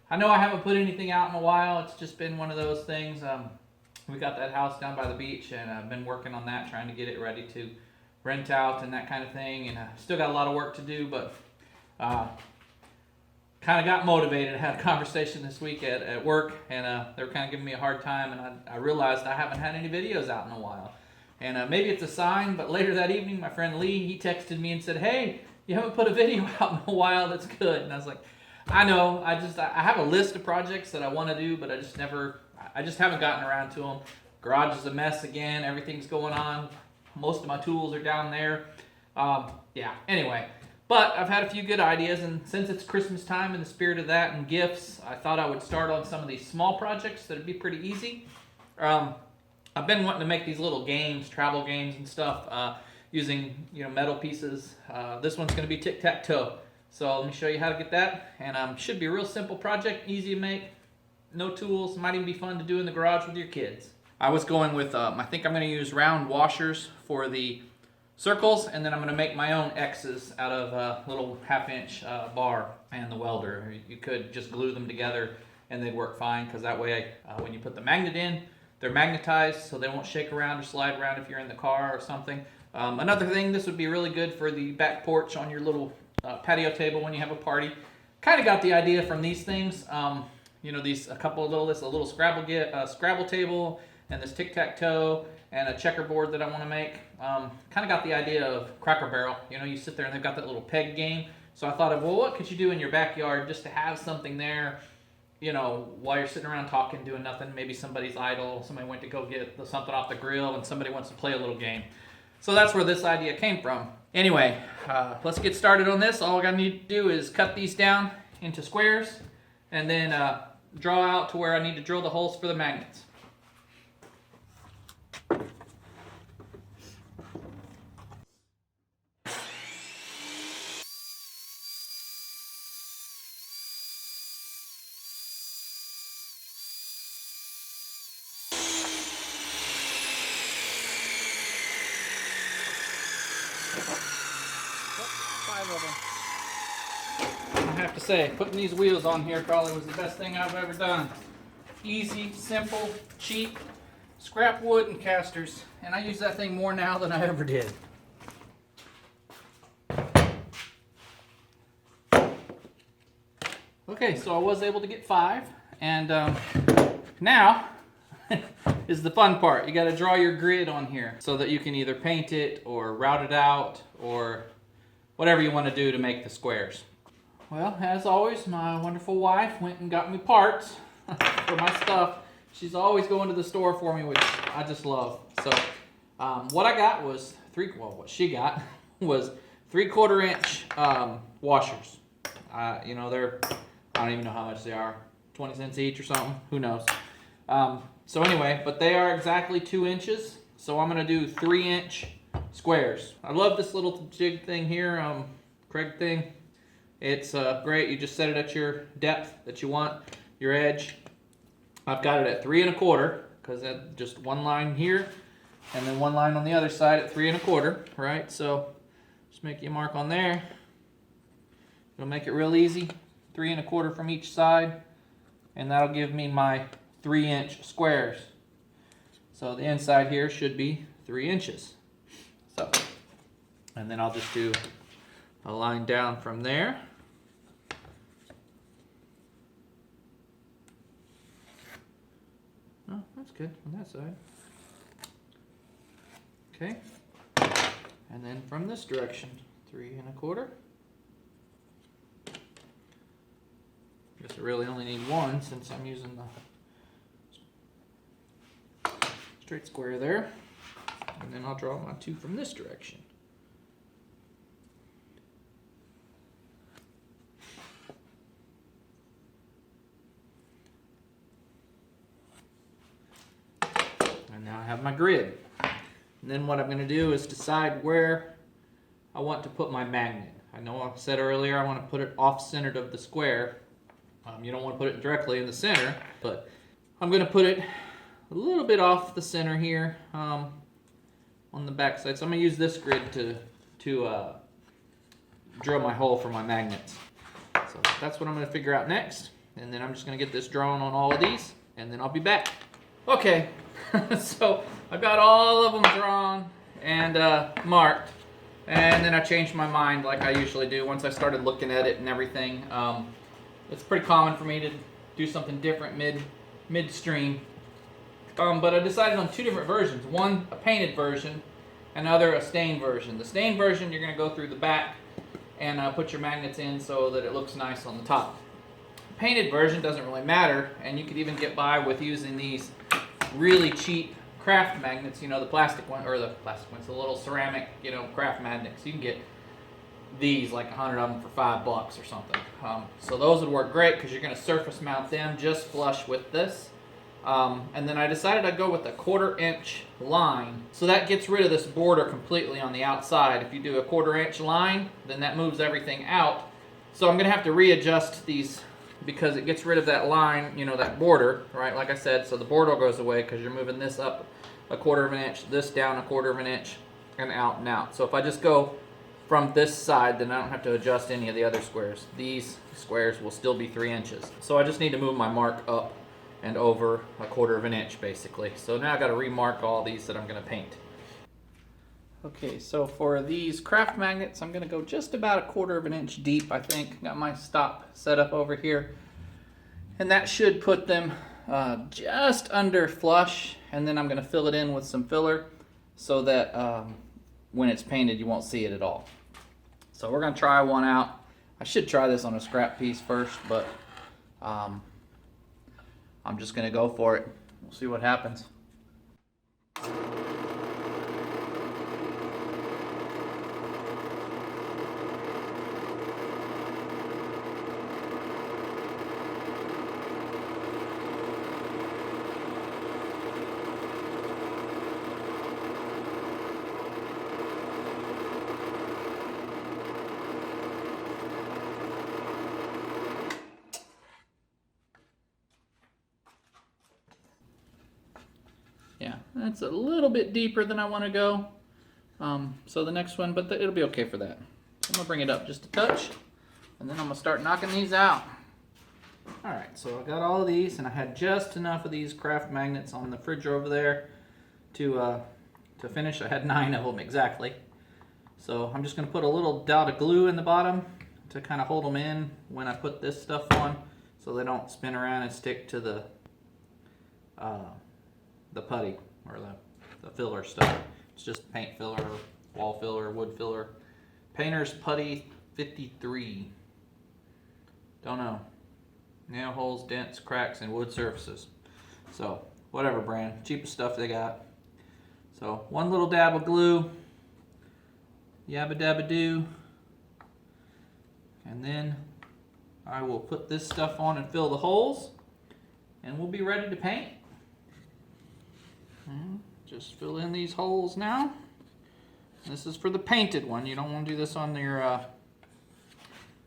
I know I haven't put anything out in a while. It's just been one of those things. We got that house down by the beach, and I've been working on that, trying to get it ready to rent out and that kind of thing. And still got a lot of work to do, but kind of got motivated. I had a conversation this week at work, and they were kind of giving me a hard time, and I realized I haven't had any videos out in a while. And maybe it's a sign, but later that evening, my friend Lee, he texted me and said, "Hey, you haven't put a video out in a while. That's good." And I was like, I know, I have a list of projects that I want to do, but I just haven't gotten around to them. Garage is a mess again. Everything's going on. Most of my tools are down there. Yeah, anyway. But I've had a few good ideas, and since it's Christmas time, in the spirit of that and gifts, I thought I would start on some of these small projects that would be pretty easy. I've been wanting to make these little games, travel games and stuff, using metal pieces. This one's going to be Tic Tac Toe. So let me show you how to get that, and should be a real simple project, easy to make, no tools, might even be fun to do in the garage with your kids. I was going with, I think I'm going to use round washers for the circles, and then I'm going to make my own X's out of a little 1/2-inch bar and the welder. You could just glue them together and they'd work fine, because that way when you put the magnet in, they're magnetized so they won't shake around or slide around if you're in the car or something. Another thing, this would be really good for the back porch on your little patio table when you have a party. Kind of got the idea from these things. These a little Scrabble table, and this tic tac toe, and a checkerboard that I want to make. Kind of got the idea of Cracker Barrel. You sit there and they've got that little peg game. So I thought of, well, what could you do in your backyard just to have something there? While you're sitting around talking, doing nothing. Maybe somebody's idle. Somebody went to go get something off the grill, and somebody wants to play a little game. So that's where this idea came from. Anyway, let's get started on this. All I need to do is cut these down into squares, and then draw out to where I need to drill the holes for the magnets. Five of them. I have to say, putting these wheels on here probably was the best thing I've ever done. Easy, simple, cheap, scrap wood and casters, and I use that thing more now than I ever did. Okay, so I was able to get 5, and now is the fun part. You got to draw your grid on here so that you can either paint it or route it out or whatever you want to do to make the squares. Well, as always, my wonderful wife went and got me parts for my stuff. She's always going to the store for me, which I just love. So what I got was what she got was 3/4 inch washers. They're, I don't even know how much they are, 20 cents each or something, who knows. So anyway, but they are exactly 2 inches. So I'm gonna do 3-inch squares. I love this little jig thing here, Craig thing. It's great. You just set it at your depth that you want, your edge. I've got it at 3 1/4 because that's just one line here, and then one line on the other side at 3 1/4. Right. So just make your mark on there. It'll make it real easy. 3 1/4 from each side, and that'll give me my 3-inch squares. So the inside here should be 3 inches. So, and then I'll just do a line down from there. Oh, that's good on that side. Okay. And then from this direction, 3 1/4. Guess I really only need one since I'm using the straight square there. And then I'll draw my 2 from this direction. And now I have my grid. And then what I'm going to do is decide where I want to put my magnet. I know I said earlier I want to put it off-centered of the square. You don't want to put it directly in the center, but I'm going to put it a little bit off the center here on the back side. So I'm going to use this grid to drill my hole for my magnets. So that's what I'm going to figure out next. and then I'm just gonna get this drawn on all of these, and then I'll be back. Okay, so I got all of them drawn and marked, and then I changed my mind like I usually do once I started looking at it and everything. It's pretty common for me to do something different midstream, but I decided on two different versions. One, a painted version, another, a stained version. The stained version, you're gonna go through the back and put your magnets in so that it looks nice on the top. Painted version doesn't really matter, and you could even get by with using these really cheap craft magnets, you know, the plastic one, or the plastic ones, the little ceramic, you know, craft magnets. You can get these, like 100 of them for $5 or something. So those would work great because you're going to surface mount them just flush with this. And then I decided I'd go with a 1/4 inch line. So that gets rid of this border completely on the outside. If you do a 1/4 inch line, then that moves everything out. So I'm going to have to readjust these because it gets rid of that line, you know, that border, right? Like I said, so the border goes away because you're moving this up a 1/4 inch, this down a 1/4 inch, and out and out. So if I just go from this side, then I don't have to adjust any of the other squares. These squares will still be 3 inches. So I just need to move my mark up and over a 1/4 inch basically. So now I got to remark all these that I'm going to paint. Okay, so for these craft magnets, I'm going to go just about a 1/4 inch deep, I think. Got my stop set up over here. And that should put them just under flush. And then I'm going to fill it in with some filler so that when it's painted, you won't see it at all. So we're going to try one out. I should try this on a scrap piece first, but I'm just going to go for it. We'll see what happens. Yeah, that's a little bit deeper than I want to go. So the next one, but it'll be okay for that. So I'm going to bring it up just a touch, and then I'm going to start knocking these out. Alright, so I got all of these, and I had just enough of these craft magnets on the fridge over there to finish. I had 9 of them exactly. So I'm just going to put a little dot of glue in the bottom to kind of hold them in when I put this stuff on, so they don't spin around and stick to the putty or the filler stuff. It's just paint filler, wall filler, wood filler. Painter's Putty 53. Don't know. Nail holes, dents, cracks, and wood surfaces. So whatever brand, cheapest stuff they got. So one little dab of glue, yabba dabba doo, and then I will put this stuff on and fill the holes, and we'll be ready to paint. Just fill in these holes now. This is for the painted one. You don't want to do this on your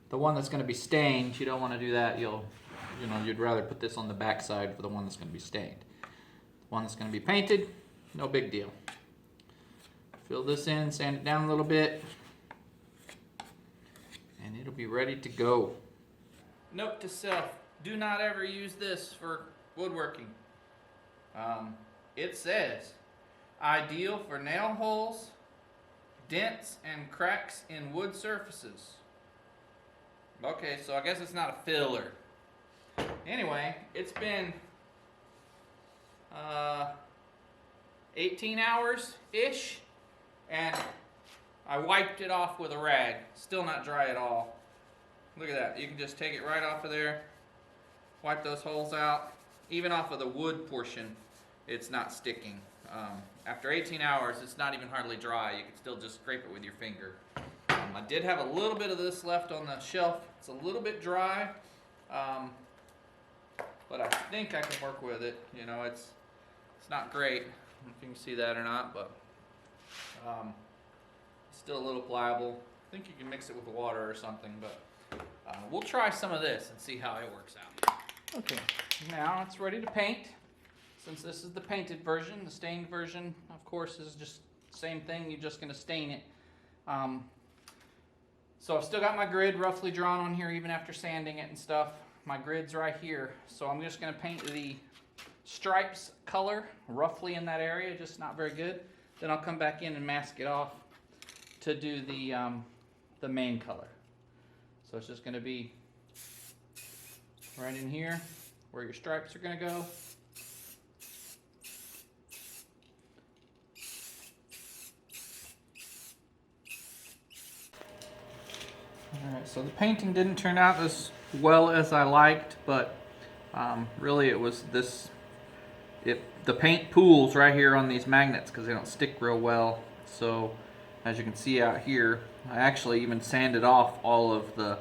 the one that's going to be stained. You don't want to do that. You'd rather put this on the back side for the one that's going to be stained. The one that's going to be painted, no big deal. Fill this in, sand it down a little bit, and it'll be ready to go. Note to self: do not ever use this for woodworking. It says ideal for nail holes, dents, and cracks in wood surfaces. Okay, so I guess it's not a filler. Anyway, it's been 18 hours-ish, and I wiped it off with a rag. Still not dry at all. Look at that. You can just take it right off of there, wipe those holes out. Even off of the wood portion, it's not sticking. After 18 hours, it's not even hardly dry. You can still just scrape it with your finger. I did have a little bit of this left on the shelf. It's a little bit dry, but I think I can work with it. You know, it's not great. I don't know if you can see that or not, but it's still a little pliable. I think you can mix it with water or something, but we'll try some of this and see how it works out. Okay, now it's ready to paint. Since this is the painted version, the stained version, of course, is just the same thing. You're just going to stain it. So I've still got my grid roughly drawn on here even after sanding it and stuff. my grids right here. So I'm just going to paint the stripes color roughly in that area, just not very good. Then I'll come back in and mask it off to do the main color. So it's just going to be right in here where your stripes are going to go. Alright, so the painting didn't turn out as well as I liked, but really it was the paint pools right here on these magnets because they don't stick real well. So as you can see out here, I actually even sanded off all of the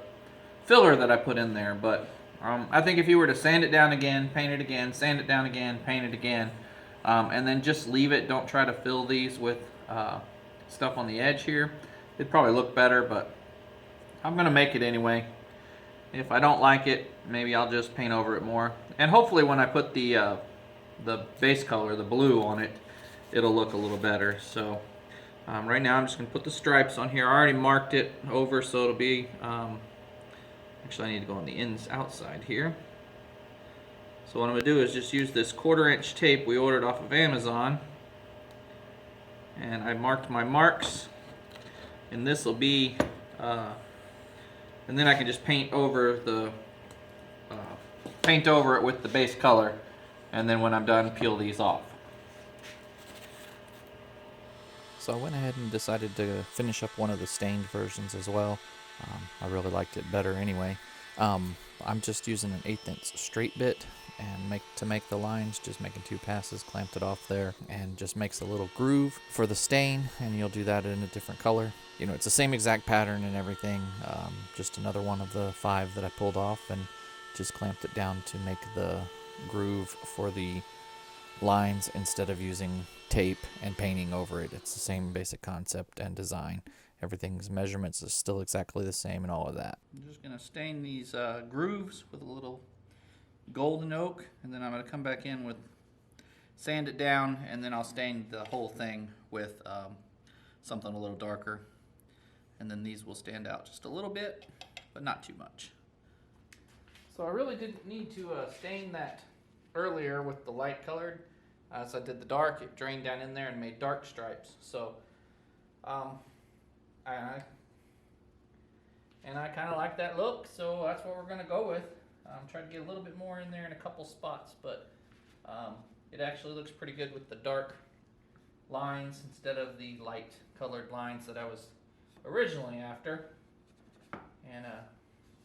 filler that I put in there, but I think if you were to sand it down again, paint it again, sand it down again, paint it again, and then just leave it, don't try to fill these with stuff on the edge here, it'd probably look better, but I'm gonna make it anyway. If I don't like it, maybe I'll just paint over it more. And hopefully when I put the base color, the blue, on it, it'll look a little better. So right now I'm just gonna put the stripes on here. I already marked it over, so it'll be, actually I need to go on the outside here. So what I'm gonna do is just use this 1/4" tape we ordered off of Amazon. And I marked my marks. And this will be, and then I can just paint over it with the base color, and then when I'm done, peel these off. So I went ahead and decided to finish up one of the stained versions as well. I really liked it better anyway. I'm just using an 1/8" straight bit and to make the lines, just making 2 passes, clamped it off there, and just makes a little groove for the stain, and you'll do that in a different color. You know, it's the same exact pattern and everything, just another one of the 5 that I pulled off and just clamped it down to make the groove for the lines instead of using tape and painting over it. It's the same basic concept and design. Everything's measurements is still exactly the same and all of that. I'm just going to stain these grooves with a little golden oak, and then I'm going to come back in with, sand it down, and then I'll stain the whole thing with something a little darker. And then these will stand out just a little bit, but not too much. So I really didn't need to stain that earlier with the light colored. So I did the dark, it drained down in there and made dark stripes. So I kind of like that look, so that's what we're going to go with. Try to get a little bit more in there in a couple spots, but it actually looks pretty good with the dark lines instead of the light colored lines that I was originally after. And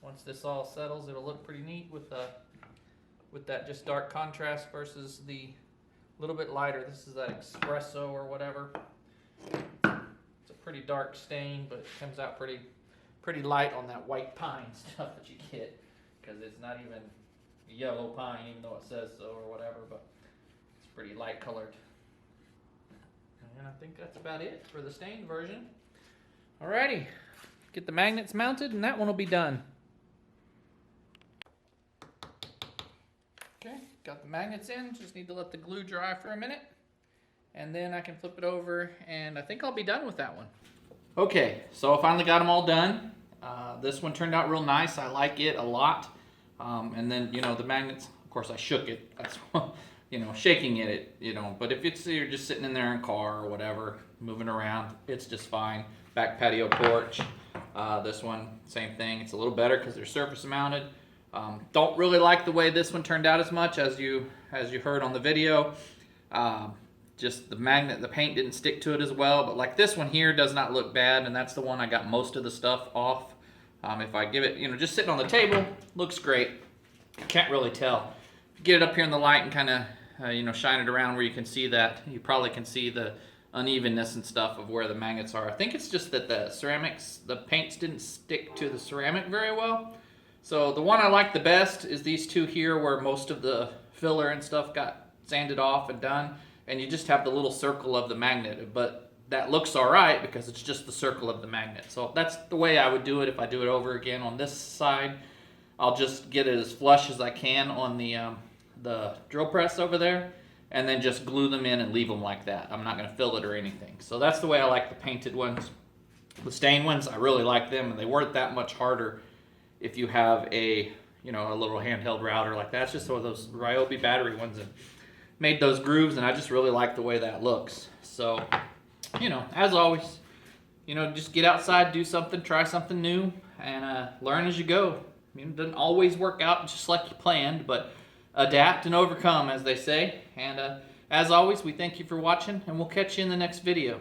once this all settles, it'll look pretty neat with that just dark contrast versus the little bit lighter. This is that espresso or whatever. It's a pretty dark stain, but it comes out pretty light on that white pine stuff that you get, because it's not even yellow pine, even though it says so or whatever, but it's pretty light colored. And I think that's about it for the stained version. Alrighty, get the magnets mounted and that one will be done. Okay, got the magnets in, just need to let the glue dry for a minute, and then I can flip it over and I think I'll be done with that one. Okay, so I finally got them all done. This one turned out real nice. I like it a lot. And then, you know, the magnets, of course I shook it. That's, you know, shaking it, you know, but if you're just sitting in there in a car or whatever, moving around, it's just fine. Back patio porch. This one, same thing. It's a little better because they're surface mounted. Don't really like the way this one turned out as much as you heard on the video. Just the paint didn't stick to it as well, but like this one here does not look bad, and that's the one I got most of the stuff off. If I give it, you know, just sitting on the table, looks great. Can't really tell. Get it up here in the light and kind of, you know, shine it around where you can see that. You probably can see the unevenness and stuff of where the magnets are. I think it's just that the paints didn't stick to the ceramic very well. So the one I like the best is these two here, where most of the filler and stuff got sanded off and done, and you just have the little circle of the magnet. But that looks all right because it's just the circle of the magnet. So that's the way I would do it if I do it over again on this side. I'll just get it as flush as I can on the drill press over there, and then just glue them in and leave them like that. I'm not going to fill it or anything. So that's the way I like the painted ones. The stained ones, I really like them, and they weren't that much harder if you have a, you know, a little handheld router like that. It's just one of those Ryobi battery ones, and made those grooves, and I just really like the way that looks. So, you know, as always, you know, just get outside, do something, try something new, and learn as you go. I mean, it doesn't always work out just like you planned, but adapt and overcome, as they say. And as always, we thank you for watching, and we'll catch you in the next video.